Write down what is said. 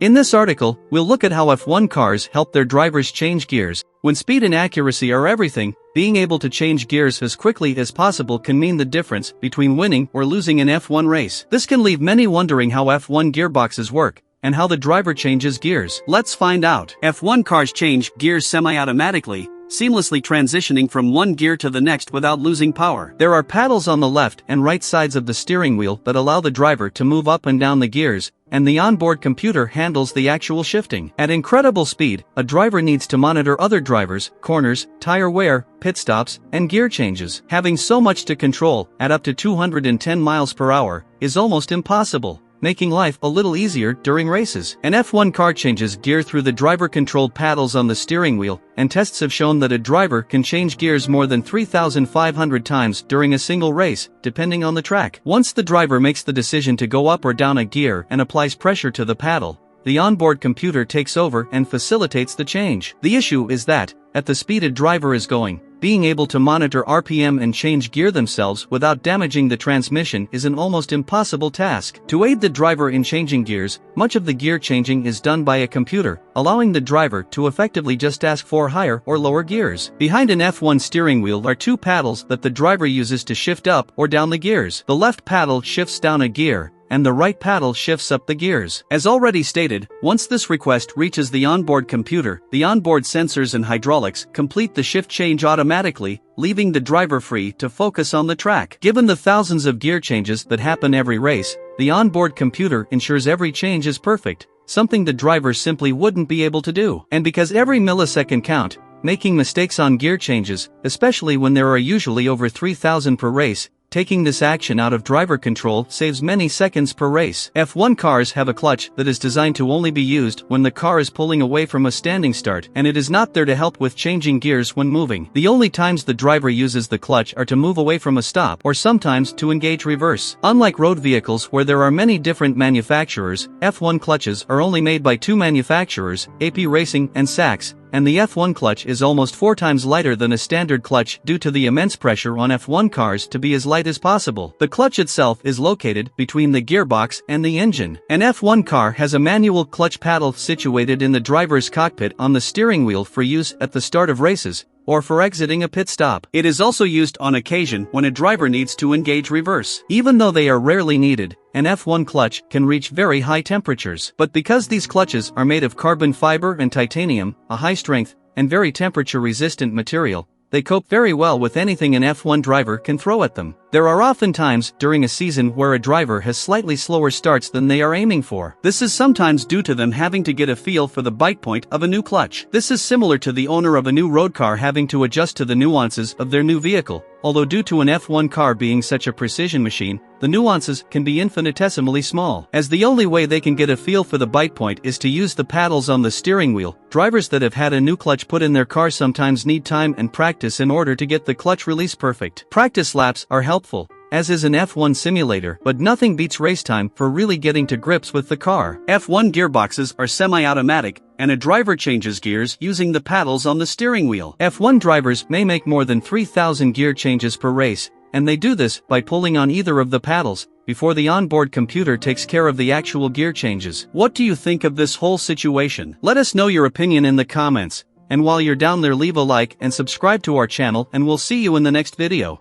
In this article, we'll look at how F1 cars help their drivers change gears. When speed and accuracy are everything, being able to change gears as quickly as possible can mean the difference between winning or losing an F1 race. This can leave many wondering how F1 gearboxes work, and how the driver changes gears. Let's find out. F1 cars change gears semi-automatically, seamlessly transitioning from one gear to the next without losing power. There are paddles on the left and right sides of the steering wheel that allow the driver to move up and down the gears, and the onboard computer handles the actual shifting. At incredible speed, a driver needs to monitor other drivers, corners, tire wear, pit stops, and gear changes. Having so much to control, at up to 210 miles per hour, is almost impossible, making life a little easier during races. An F1 car changes gear through the driver-controlled paddles on the steering wheel, and tests have shown that a driver can change gears more than 3,500 times during a single race, depending on the track. Once the driver makes the decision to go up or down a gear and applies pressure to the paddle, the onboard computer takes over and facilitates the change. The issue is that, at the speed a driver is going, being able to monitor RPM and change gear themselves without damaging the transmission is an almost impossible task. To aid the driver in changing gears, much of the gear changing is done by a computer, allowing the driver to effectively just ask for higher or lower gears. Behind an F1 steering wheel are two paddles that the driver uses to shift up or down the gears. The left paddle shifts down a gear, and the right paddle shifts up the gears. As already stated, once this request reaches the onboard computer, the onboard sensors and hydraulics complete the shift change automatically, leaving the driver free to focus on the track. Given the thousands of gear changes that happen every race, the onboard computer ensures every change is perfect, something the driver simply wouldn't be able to do. And because every millisecond counts, making mistakes on gear changes, especially when there are usually over 3,000 per race, taking this action out of driver control saves many seconds per race. F1 cars have a clutch that is designed to only be used when the car is pulling away from a standing start, and it is not there to help with changing gears when moving. The only times the driver uses the clutch are to move away from a stop or sometimes to engage reverse. Unlike road vehicles where there are many different manufacturers, F1 clutches are only made by two manufacturers, AP Racing and Sachs, and the F1 clutch is almost 4 times lighter than a standard clutch due to the immense pressure on F1 cars to be as light as possible. The clutch itself is located between the gearbox and the engine. An F1 car has a manual clutch paddle situated in the driver's cockpit on the steering wheel for use at the start of races, or for exiting a pit stop. It is also used on occasion when a driver needs to engage reverse. Even though they are rarely needed, an F1 clutch can reach very high temperatures. But because these clutches are made of carbon fiber and titanium, a high-strength and very temperature-resistant material, they cope very well with anything an F1 driver can throw at them. There are often times during a season where a driver has slightly slower starts than they are aiming for. This is sometimes due to them having to get a feel for the bite point of a new clutch. This is similar to the owner of a new road car having to adjust to the nuances of their new vehicle. Although due to an F1 car being such a precision machine, the nuances can be infinitesimally small. As the only way they can get a feel for the bite point is to use the paddles on the steering wheel, drivers that have had a new clutch put in their car sometimes need time and practice in order to get the clutch release perfect. Practice laps are helpful, as is an F1 simulator, but nothing beats race time for really getting to grips with the car. F1 gearboxes are semi-automatic, and a driver changes gears using the paddles on the steering wheel. F1 drivers may make more than 3,000 gear changes per race, and they do this by pulling on either of the paddles, before the onboard computer takes care of the actual gear changes. What do you think of this whole situation? Let us know your opinion in the comments, and while you're down there leave a like and subscribe to our channel, and we'll see you in the next video.